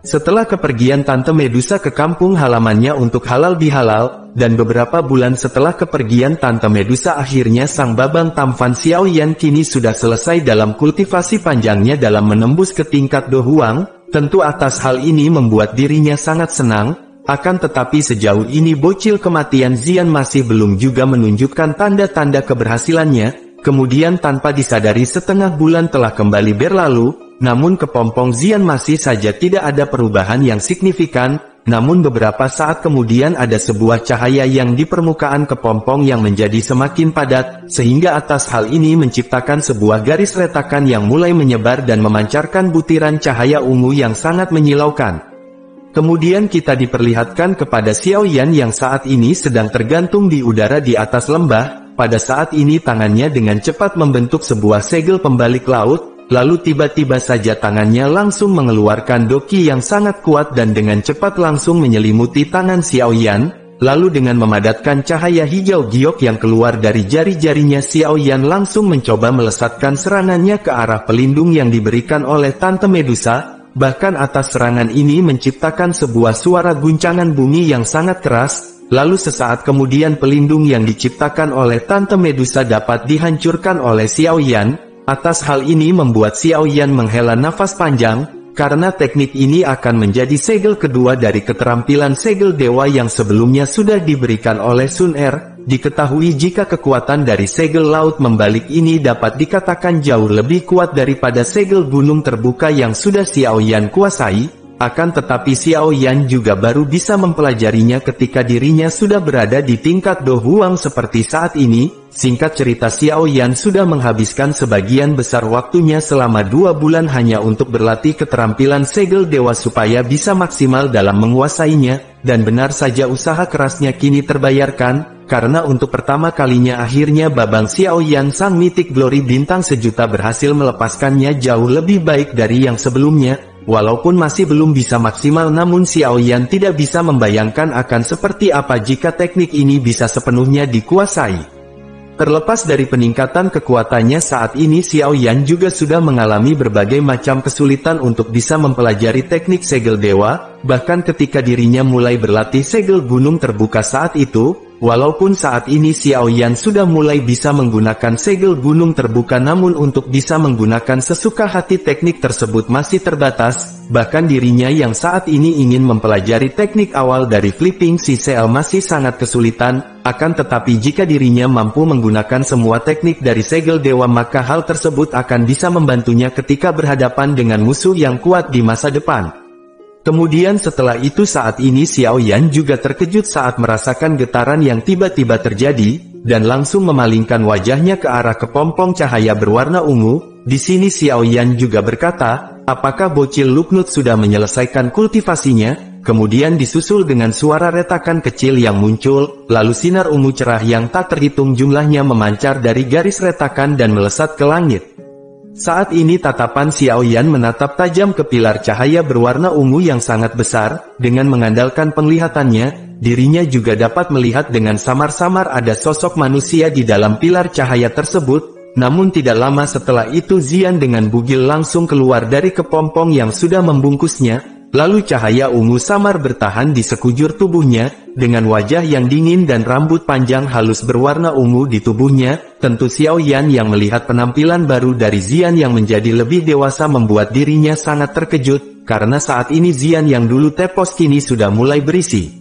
Setelah kepergian Tante Medusa ke kampung halamannya untuk halal bihalal, dan beberapa bulan setelah kepergian Tante Medusa akhirnya sang Babang Tampan Xiaoyan kini sudah selesai dalam kultivasi panjangnya dalam menembus ke tingkat Do Huang. Tentu atas hal ini membuat dirinya sangat senang, akan tetapi sejauh ini bocil kematian Xian masih belum juga menunjukkan tanda-tanda keberhasilannya. Kemudian tanpa disadari setengah bulan telah kembali berlalu, namun kepompong Xian masih saja tidak ada perubahan yang signifikan. Namun beberapa saat kemudian ada sebuah cahaya yang di permukaan kepompong yang menjadi semakin padat, sehingga atas hal ini menciptakan sebuah garis retakan yang mulai menyebar dan memancarkan butiran cahaya ungu yang sangat menyilaukan. Kemudian kita diperlihatkan kepada Xiaoyan yang saat ini sedang tergantung di udara di atas lembah. Pada saat ini tangannya dengan cepat membentuk sebuah segel pembalik laut, lalu tiba-tiba saja tangannya langsung mengeluarkan doki yang sangat kuat dan dengan cepat langsung menyelimuti tangan Xiaoyan, lalu dengan memadatkan cahaya hijau giok yang keluar dari jari-jarinya Xiaoyan langsung mencoba melesatkan serangannya ke arah pelindung yang diberikan oleh Tante Medusa. Bahkan atas serangan ini menciptakan sebuah suara guncangan bumi yang sangat keras. Lalu sesaat kemudian pelindung yang diciptakan oleh Tante Medusa dapat dihancurkan oleh Xiaoyan. Atas hal ini membuat Xiaoyan menghela nafas panjang, karena teknik ini akan menjadi segel kedua dari keterampilan segel dewa yang sebelumnya sudah diberikan oleh Sun Er. Diketahui jika kekuatan dari segel laut membalik ini dapat dikatakan jauh lebih kuat daripada segel gunung terbuka yang sudah Xiaoyan kuasai. Akan tetapi Xiaoyan juga baru bisa mempelajarinya ketika dirinya sudah berada di tingkat Do Huang seperti saat ini. Singkat cerita, Xiaoyan sudah menghabiskan sebagian besar waktunya selama 2 bulan hanya untuk berlatih keterampilan segel dewa supaya bisa maksimal dalam menguasainya, dan benar saja usaha kerasnya kini terbayarkan, karena untuk pertama kalinya akhirnya Babang Xiaoyan sang Mythic Glory bintang sejuta berhasil melepaskannya jauh lebih baik dari yang sebelumnya. Walaupun masih belum bisa maksimal, namun Xiaoyan tidak bisa membayangkan akan seperti apa jika teknik ini bisa sepenuhnya dikuasai. Terlepas dari peningkatan kekuatannya saat ini, Xiaoyan juga sudah mengalami berbagai macam kesulitan untuk bisa mempelajari teknik segel dewa, bahkan ketika dirinya mulai berlatih segel gunung terbuka saat itu. Walaupun saat ini Xiaoyan sudah mulai bisa menggunakan segel gunung terbuka, namun untuk bisa menggunakan sesuka hati teknik tersebut masih terbatas. Bahkan dirinya yang saat ini ingin mempelajari teknik awal dari Flipping CCL masih sangat kesulitan. Akan tetapi jika dirinya mampu menggunakan semua teknik dari segel dewa, maka hal tersebut akan bisa membantunya ketika berhadapan dengan musuh yang kuat di masa depan. Kemudian setelah itu saat ini Xiaoyan juga terkejut saat merasakan getaran yang tiba-tiba terjadi, dan langsung memalingkan wajahnya ke arah kepompong cahaya berwarna ungu. Di sini Xiaoyan juga berkata, apakah bocil Luknut sudah menyelesaikan kultivasinya? Kemudian disusul dengan suara retakan kecil yang muncul, lalu sinar ungu cerah yang tak terhitung jumlahnya memancar dari garis retakan dan melesat ke langit. Saat ini tatapan Xiaoyan menatap tajam ke pilar cahaya berwarna ungu yang sangat besar. Dengan mengandalkan penglihatannya, dirinya juga dapat melihat dengan samar-samar ada sosok manusia di dalam pilar cahaya tersebut. Namun tidak lama setelah itu Xian dengan bugil langsung keluar dari kepompong yang sudah membungkusnya. Lalu cahaya ungu samar bertahan di sekujur tubuhnya, dengan wajah yang dingin dan rambut panjang halus berwarna ungu di tubuhnya. Tentu Xiaoyan yang melihat penampilan baru dari Xian yang menjadi lebih dewasa membuat dirinya sangat terkejut, karena saat ini Xian yang dulu tepos kini sudah mulai berisi.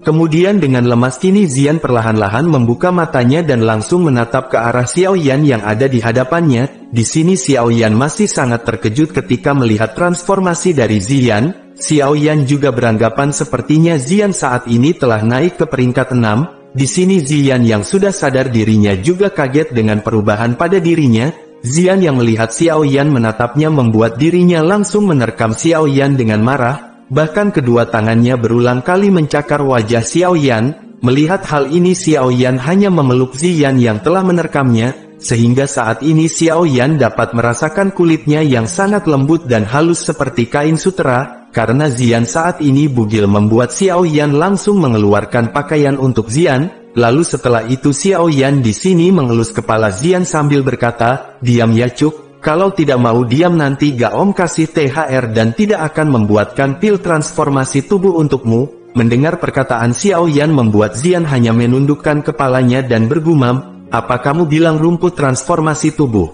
Kemudian dengan lemas kini Xian perlahan-lahan membuka matanya dan langsung menatap ke arah Xiaoyan yang ada di hadapannya. Di sini Xiaoyan masih sangat terkejut ketika melihat transformasi dari Xian. Xiaoyan juga beranggapan sepertinya Xian saat ini telah naik ke peringkat 6. Di sini Xian yang sudah sadar dirinya juga kaget dengan perubahan pada dirinya. Xian yang melihat Xiaoyan menatapnya membuat dirinya langsung menerkam Xiaoyan dengan marah. Bahkan kedua tangannya berulang kali mencakar wajah Xiaoyan. Melihat hal ini Xiaoyan hanya memeluk Xian yang telah menerkamnya, sehingga saat ini Xiaoyan dapat merasakan kulitnya yang sangat lembut dan halus seperti kain sutera. Karena Xian saat ini bugil membuat Xiaoyan langsung mengeluarkan pakaian untuk Xian. Lalu setelah itu Xiaoyan di sini mengelus kepala Xian sambil berkata, "Diam ya Cuk, Kalau tidak mau diam nanti gak Om kasih THR dan tidak akan membuatkan pil transformasi tubuh untukmu. Mendengar perkataan Xiao Yan membuat Zian hanya menundukkan kepalanya dan bergumam, apa kamu bilang rumput transformasi tubuh?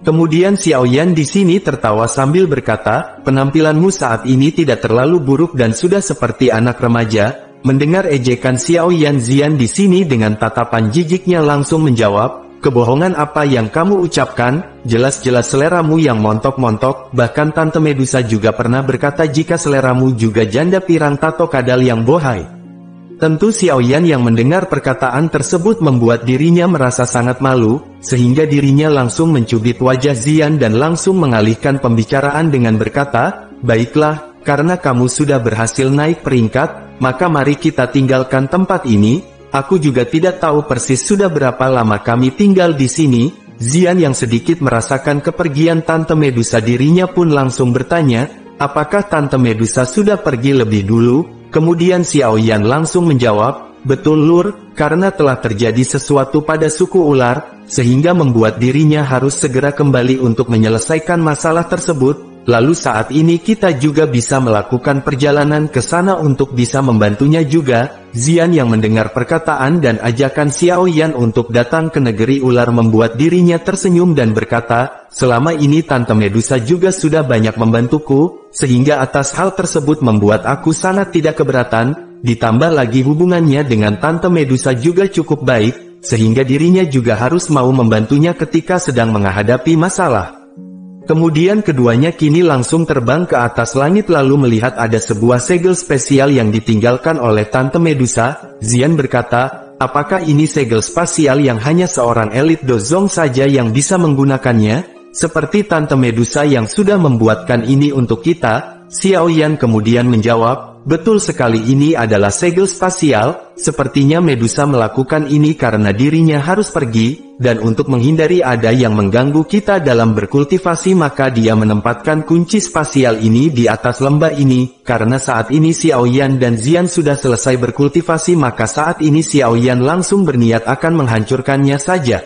Kemudian Xiao Yan di sini tertawa sambil berkata, penampilanmu saat ini tidak terlalu buruk dan sudah seperti anak remaja. Mendengar ejekan Xiao Yan, Zian di sini dengan tatapan jijiknya langsung menjawab, kebohongan apa yang kamu ucapkan, jelas-jelas seleramu yang montok-montok, bahkan Tante Medusa juga pernah berkata jika seleramu juga janda pirang tato kadal yang bohai. Tentu Xiao Yan yang mendengar perkataan tersebut membuat dirinya merasa sangat malu, sehingga dirinya langsung mencubit wajah Zian dan langsung mengalihkan pembicaraan dengan berkata, baiklah, karena kamu sudah berhasil naik peringkat, maka mari kita tinggalkan tempat ini. Aku juga tidak tahu persis sudah berapa lama kami tinggal di sini. Zian yang sedikit merasakan kepergian Tante Medusa dirinya pun langsung bertanya, apakah Tante Medusa sudah pergi lebih dulu? Kemudian Xiao Yan langsung menjawab, betul Lur, karena telah terjadi sesuatu pada suku ular, sehingga membuat dirinya harus segera kembali untuk menyelesaikan masalah tersebut. Lalu saat ini kita juga bisa melakukan perjalanan ke sana untuk bisa membantunya juga. Zian yang mendengar perkataan dan ajakan Xiao Yan untuk datang ke negeri ular membuat dirinya tersenyum dan berkata, selama ini Tante Medusa juga sudah banyak membantuku, sehingga atas hal tersebut membuat aku sangat tidak keberatan, ditambah lagi hubungannya dengan Tante Medusa juga cukup baik, sehingga dirinya juga harus mau membantunya ketika sedang menghadapi masalah. Kemudian keduanya kini langsung terbang ke atas langit lalu melihat ada sebuah segel spesial yang ditinggalkan oleh Tante Medusa. Zian berkata, apakah ini segel spasial yang hanya seorang elit Dozong saja yang bisa menggunakannya? Seperti Tante Medusa yang sudah membuatkan ini untuk kita. Xiao Yan kemudian menjawab, betul sekali ini adalah segel spasial, sepertinya Medusa melakukan ini karena dirinya harus pergi, dan untuk menghindari ada yang mengganggu kita dalam berkultivasi maka dia menempatkan kunci spasial ini di atas lembah ini, karena saat ini Xiao Yan dan Zian sudah selesai berkultivasi maka saat ini Xiao Yan langsung berniat akan menghancurkannya saja.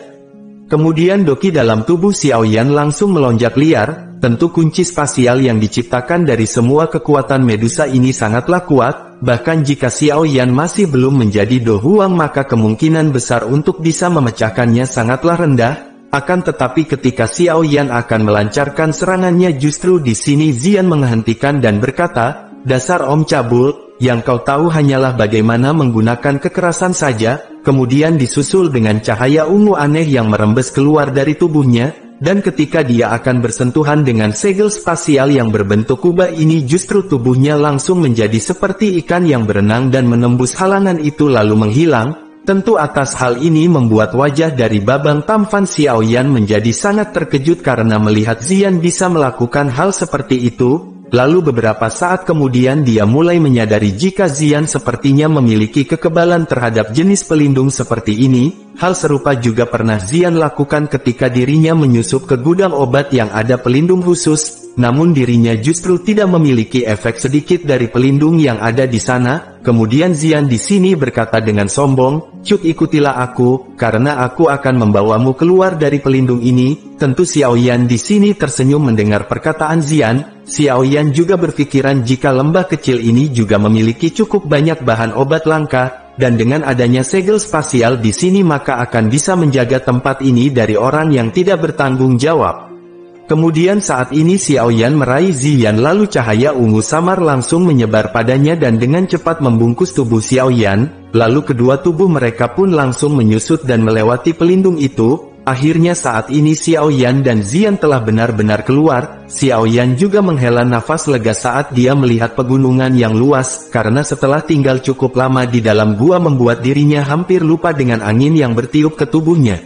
Kemudian doki dalam tubuh Xiao Yan langsung melonjak liar. Tentu kunci spasial yang diciptakan dari semua kekuatan Medusa ini sangatlah kuat, bahkan jika Xiao Yan masih belum menjadi Do Huang maka kemungkinan besar untuk bisa memecahkannya sangatlah rendah. Akan tetapi ketika Xiao Yan akan melancarkan serangannya justru di sini Zian menghentikan dan berkata, dasar Om Cabul, yang kau tahu hanyalah bagaimana menggunakan kekerasan saja. Kemudian disusul dengan cahaya ungu aneh yang merembes keluar dari tubuhnya. Dan ketika dia akan bersentuhan dengan segel spasial yang berbentuk kubah ini justru tubuhnya langsung menjadi seperti ikan yang berenang dan menembus halangan itu lalu menghilang. Tentu atas hal ini membuat wajah dari Babang Tampan Xiao Yan menjadi sangat terkejut karena melihat Zian bisa melakukan hal seperti itu. Lalu beberapa saat kemudian dia mulai menyadari jika Zian sepertinya memiliki kekebalan terhadap jenis pelindung seperti ini. Hal serupa juga pernah Zian lakukan ketika dirinya menyusup ke gudang obat yang ada pelindung khusus, namun dirinya justru tidak memiliki efek sedikit dari pelindung yang ada di sana. Kemudian Zian di sini berkata dengan sombong, "Cuk, ikutilah aku, karena aku akan membawamu keluar dari pelindung ini." Tentu Xiao Yan di sini tersenyum mendengar perkataan Zian. Xiao Yan juga berpikiran jika lembah kecil ini juga memiliki cukup banyak bahan obat langka, dan dengan adanya segel spasial di sini maka akan bisa menjaga tempat ini dari orang yang tidak bertanggung jawab. Kemudian saat ini Xiao Yan meraih Zian lalu cahaya ungu samar langsung menyebar padanya dan dengan cepat membungkus tubuh Xiao Yan, lalu kedua tubuh mereka pun langsung menyusut dan melewati pelindung itu. Akhirnya saat ini Xiao Yan dan Zian telah benar-benar keluar. Xiao Yan juga menghela nafas lega saat dia melihat pegunungan yang luas, karena setelah tinggal cukup lama di dalam gua membuat dirinya hampir lupa dengan angin yang bertiup ke tubuhnya.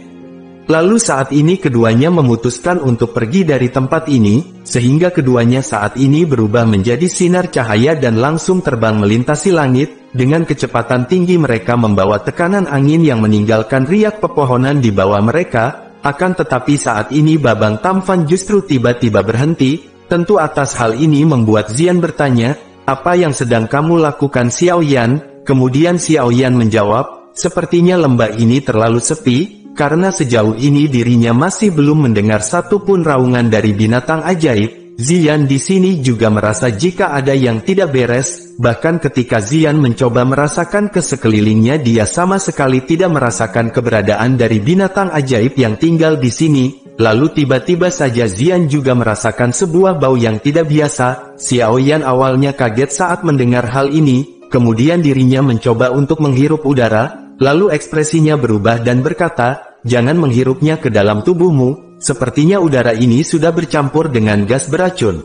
Lalu saat ini keduanya memutuskan untuk pergi dari tempat ini, sehingga keduanya saat ini berubah menjadi sinar cahaya dan langsung terbang melintasi langit. Dengan kecepatan tinggi mereka membawa tekanan angin yang meninggalkan riak pepohonan di bawah mereka. Akan tetapi saat ini Babang Tampan justru tiba-tiba berhenti. Tentu atas hal ini membuat Zian bertanya, "Apa yang sedang kamu lakukan Xiao Yan?" Kemudian Xiao Yan menjawab, "Sepertinya lembah ini terlalu sepi, karena sejauh ini dirinya masih belum mendengar satupun raungan dari binatang ajaib. Zian di sini juga merasa jika ada yang tidak beres, bahkan ketika Zian mencoba merasakan ke sekelilingnya dia sama sekali tidak merasakan keberadaan dari binatang ajaib yang tinggal di sini. Lalu tiba-tiba saja Zian juga merasakan sebuah bau yang tidak biasa. Xiao Yan awalnya kaget saat mendengar hal ini, kemudian dirinya mencoba untuk menghirup udara, lalu ekspresinya berubah dan berkata, "Jangan menghirupnya ke dalam tubuhmu. Sepertinya udara ini sudah bercampur dengan gas beracun."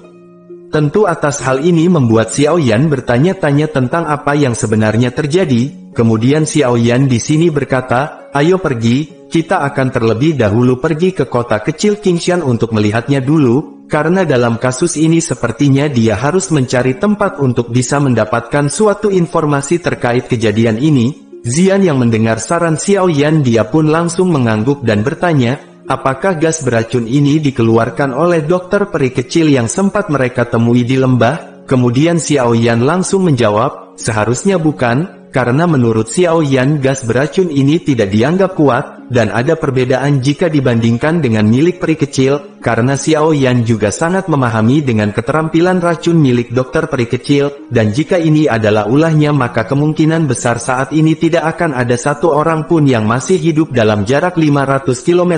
Tentu atas hal ini membuat Xiao Yan bertanya-tanya tentang apa yang sebenarnya terjadi. Kemudian Xiao Yan di sini berkata, "Ayo pergi, kita akan terlebih dahulu pergi ke kota kecil Qingshan untuk melihatnya dulu, karena dalam kasus ini sepertinya dia harus mencari tempat untuk bisa mendapatkan suatu informasi terkait kejadian ini." Zian yang mendengar saran Xiao Yan dia pun langsung mengangguk dan bertanya, apakah gas beracun ini dikeluarkan oleh dokter peri kecil yang sempat mereka temui di lembah? Kemudian Xiao Yan langsung menjawab, seharusnya bukan, karena menurut Xiao Yan gas beracun ini tidak dianggap kuat, dan ada perbedaan jika dibandingkan dengan milik peri kecil, karena Xiao Yan juga sangat memahami dengan keterampilan racun milik dokter peri kecil, dan jika ini adalah ulahnya maka kemungkinan besar saat ini tidak akan ada satu orang pun yang masih hidup dalam jarak 500 km.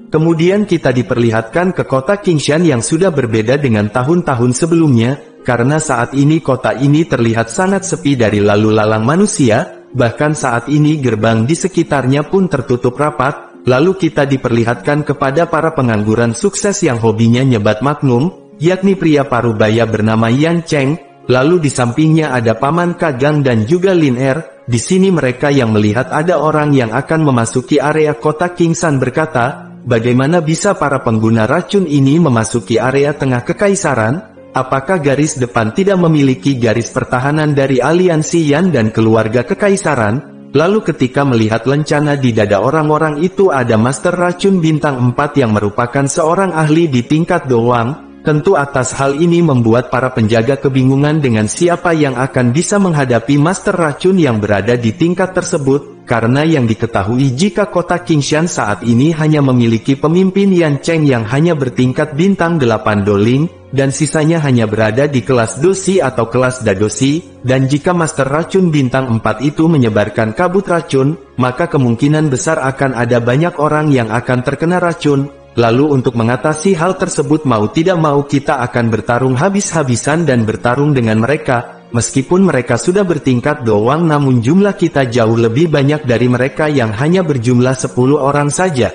Kemudian kita diperlihatkan ke kota Qingshan yang sudah berbeda dengan tahun-tahun sebelumnya, karena saat ini kota ini terlihat sangat sepi dari lalu lalang manusia, bahkan saat ini gerbang di sekitarnya pun tertutup rapat. Lalu kita diperlihatkan kepada para pengangguran sukses yang hobinya nyebat magnum, yakni pria parubaya bernama Yan Cheng, lalu di sampingnya ada Paman Kagang dan juga Lin Er. Di sini mereka yang melihat ada orang yang akan memasuki area kota Qingshan berkata, bagaimana bisa para pengguna racun ini memasuki area tengah kekaisaran? Apakah garis depan tidak memiliki garis pertahanan dari aliansi Yan dan keluarga kekaisaran? Lalu ketika melihat lencana di dada orang-orang itu ada Master Racun Bintang 4 yang merupakan seorang ahli di tingkat doang, tentu atas hal ini membuat para penjaga kebingungan dengan siapa yang akan bisa menghadapi Master Racun yang berada di tingkat tersebut. Karena yang diketahui jika kota Qingshan saat ini hanya memiliki pemimpin Yan Cheng yang hanya bertingkat bintang 8 doling, dan sisanya hanya berada di kelas dosi atau kelas dadosi, dan jika Master Racun Bintang 4 itu menyebarkan kabut racun, maka kemungkinan besar akan ada banyak orang yang akan terkena racun. Lalu untuk mengatasi hal tersebut mau tidak mau kita akan bertarung habis-habisan dan bertarung dengan mereka. Meskipun mereka sudah bertingkat doang namun jumlah kita jauh lebih banyak dari mereka yang hanya berjumlah 10 orang saja.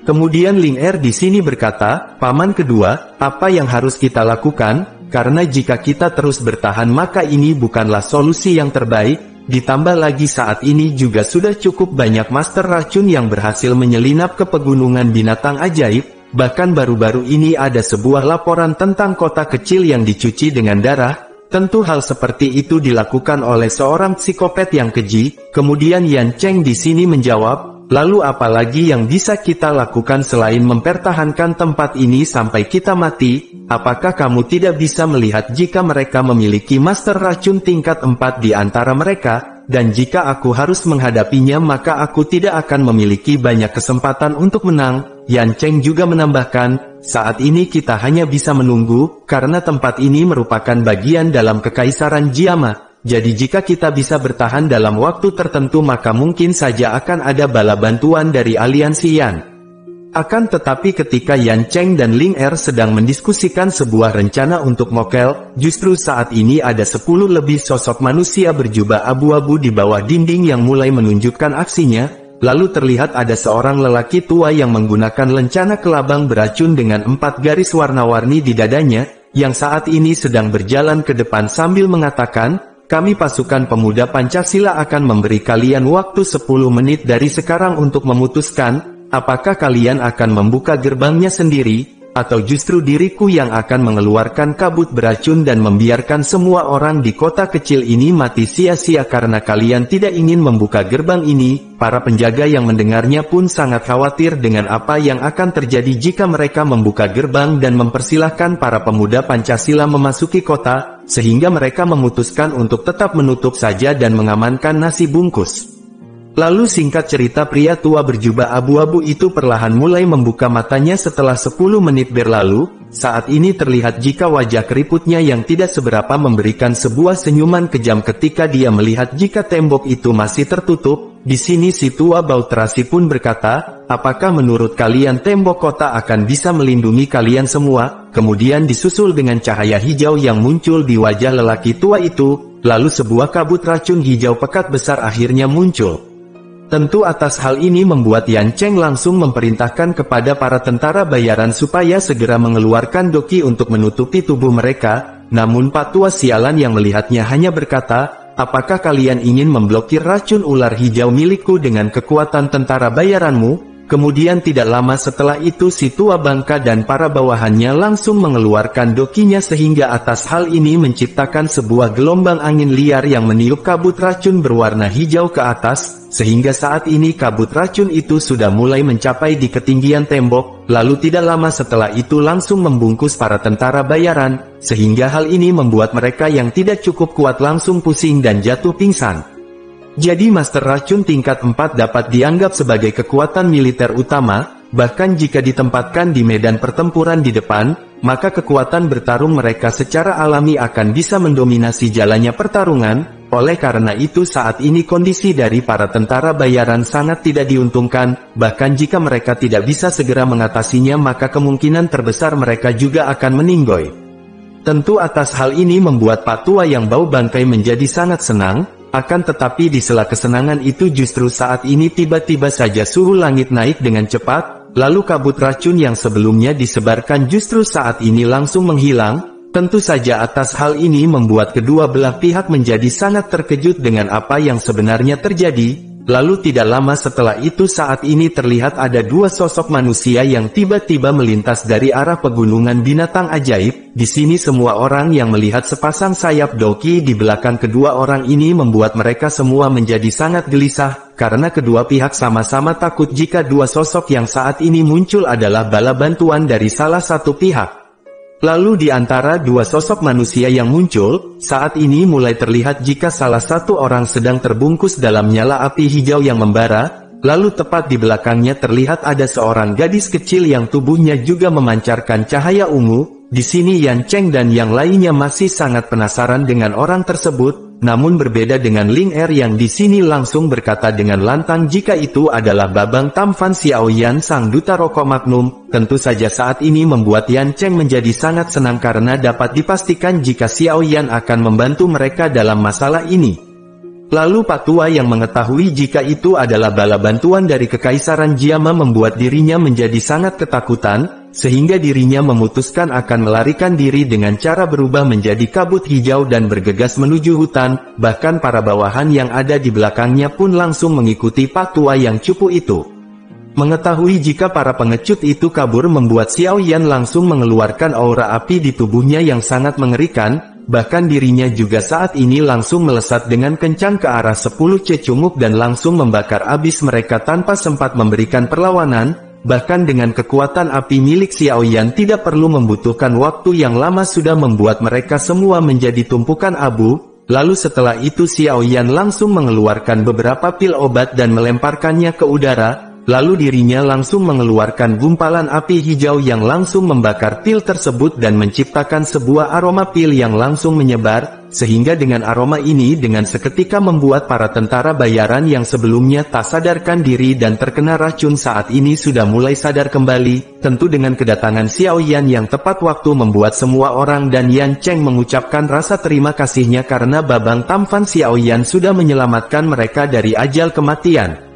Kemudian Ling Er di sini berkata, Paman kedua, apa yang harus kita lakukan? Karena jika kita terus bertahan maka ini bukanlah solusi yang terbaik, ditambah lagi saat ini juga sudah cukup banyak master racun yang berhasil menyelinap ke pegunungan binatang ajaib, bahkan baru-baru ini ada sebuah laporan tentang kota kecil yang dicuci dengan darah. Tentu hal seperti itu dilakukan oleh seorang psikopat yang keji. Kemudian Yan Cheng di sini menjawab, lalu apalagi yang bisa kita lakukan selain mempertahankan tempat ini sampai kita mati? Apakah kamu tidak bisa melihat jika mereka memiliki master racun tingkat 4 di antara mereka? Dan jika aku harus menghadapinya maka aku tidak akan memiliki banyak kesempatan untuk menang. Yan Cheng juga menambahkan, saat ini kita hanya bisa menunggu, karena tempat ini merupakan bagian dalam kekaisaran Jiama. Jadi jika kita bisa bertahan dalam waktu tertentu maka mungkin saja akan ada bala bantuan dari aliansi Yan. Akan tetapi ketika Yan Cheng dan Ling Er sedang mendiskusikan sebuah rencana untuk mokel, justru saat ini ada 10 lebih sosok manusia berjubah abu-abu di bawah dinding yang mulai menunjukkan aksinya. Lalu terlihat ada seorang lelaki tua yang menggunakan lencana kelabang beracun dengan 4 garis warna-warni di dadanya, yang saat ini sedang berjalan ke depan sambil mengatakan, kami pasukan pemuda Pancasila akan memberi kalian waktu 10 menit dari sekarang untuk memutuskan, apakah kalian akan membuka gerbangnya sendiri, atau justru diriku yang akan mengeluarkan kabut beracun dan membiarkan semua orang di kota kecil ini mati sia-sia karena kalian tidak ingin membuka gerbang ini. Para penjaga yang mendengarnya pun sangat khawatir dengan apa yang akan terjadi jika mereka membuka gerbang dan mempersilahkan para pemuda Pancasila memasuki kota, sehingga mereka memutuskan untuk tetap menutup saja dan mengamankan nasi bungkus. Lalu singkat cerita pria tua berjubah abu-abu itu perlahan mulai membuka matanya setelah 10 menit berlalu. Saat ini terlihat jika wajah keriputnya yang tidak seberapa memberikan sebuah senyuman kejam ketika dia melihat jika tembok itu masih tertutup. Di sini si tua bau terasi pun berkata, apakah menurut kalian tembok kota akan bisa melindungi kalian semua? Kemudian disusul dengan cahaya hijau yang muncul di wajah lelaki tua itu, lalu sebuah kabut racun hijau pekat besar akhirnya muncul. Tentu atas hal ini membuat Yan Cheng langsung memerintahkan kepada para tentara bayaran supaya segera mengeluarkan doki untuk menutupi tubuh mereka, namun Pak Tua sialan yang melihatnya hanya berkata, apakah kalian ingin memblokir racun ular hijau milikku dengan kekuatan tentara bayaranmu? Kemudian tidak lama setelah itu si tua bangka dan para bawahannya langsung mengeluarkan dokinya sehingga atas hal ini menciptakan sebuah gelombang angin liar yang meniup kabut racun berwarna hijau ke atas, sehingga saat ini kabut racun itu sudah mulai mencapai di ketinggian tembok, lalu tidak lama setelah itu langsung membungkus para tentara bayaran, sehingga hal ini membuat mereka yang tidak cukup kuat langsung pusing dan jatuh pingsan. Jadi Master Racun tingkat 4 dapat dianggap sebagai kekuatan militer utama, bahkan jika ditempatkan di medan pertempuran di depan, maka kekuatan bertarung mereka secara alami akan bisa mendominasi jalannya pertarungan. Oleh karena itu saat ini kondisi dari para tentara bayaran sangat tidak diuntungkan, bahkan jika mereka tidak bisa segera mengatasinya maka kemungkinan terbesar mereka juga akan meninggoy. Tentu atas hal ini membuat Pak Tua yang bau bangkai menjadi sangat senang. Akan tetapi di sela kesenangan itu justru saat ini tiba-tiba saja suhu langit naik dengan cepat, lalu kabut racun yang sebelumnya disebarkan justru saat ini langsung menghilang. Tentu saja atas hal ini membuat kedua belah pihak menjadi sangat terkejut dengan apa yang sebenarnya terjadi. Lalu tidak lama setelah itu saat ini terlihat ada dua sosok manusia yang tiba-tiba melintas dari arah pegunungan binatang ajaib. Di sini semua orang yang melihat sepasang sayap doki di belakang kedua orang ini membuat mereka semua menjadi sangat gelisah, karena kedua pihak sama-sama takut jika dua sosok yang saat ini muncul adalah bala bantuan dari salah satu pihak. Lalu di antara dua sosok manusia yang muncul, saat ini mulai terlihat jika salah satu orang sedang terbungkus dalam nyala api hijau yang membara, lalu tepat di belakangnya terlihat ada seorang gadis kecil yang tubuhnya juga memancarkan cahaya ungu. Di sini Yan Cheng dan yang lainnya masih sangat penasaran dengan orang tersebut, namun berbeda dengan Ling Er yang di sini langsung berkata dengan lantang jika itu adalah Babang Tamfan Xiaoyan sang duta rokok magnum. Tentu saja saat ini membuat Yan Cheng menjadi sangat senang karena dapat dipastikan jika Xiaoyan akan membantu mereka dalam masalah ini. Lalu Pak Tua yang mengetahui jika itu adalah bala bantuan dari Kekaisaran Jiama membuat dirinya menjadi sangat ketakutan, sehingga dirinya memutuskan akan melarikan diri dengan cara berubah menjadi kabut hijau dan bergegas menuju hutan. Bahkan para bawahan yang ada di belakangnya pun langsung mengikuti Pak Tua yang cupu itu. Mengetahui jika para pengecut itu kabur membuat Xiaoyan langsung mengeluarkan aura api di tubuhnya yang sangat mengerikan. Bahkan dirinya juga saat ini langsung melesat dengan kencang ke arah 10 cecunguk dan langsung membakar habis mereka tanpa sempat memberikan perlawanan. Bahkan dengan kekuatan api milik Xiaoyan tidak perlu membutuhkan waktu yang lama sudah membuat mereka semua menjadi tumpukan abu. Lalu setelah itu Xiaoyan langsung mengeluarkan beberapa pil obat dan melemparkannya ke udara. Lalu dirinya langsung mengeluarkan gumpalan api hijau yang langsung membakar pil tersebut dan menciptakan sebuah aroma pil yang langsung menyebar, sehingga dengan aroma ini dengan seketika membuat para tentara bayaran yang sebelumnya tak sadarkan diri dan terkena racun saat ini sudah mulai sadar kembali. Tentu dengan kedatangan Xiaoyan yang tepat waktu membuat semua orang dan Yan Cheng mengucapkan rasa terima kasihnya karena Babang Tamfan Xiaoyan sudah menyelamatkan mereka dari ajal kematian.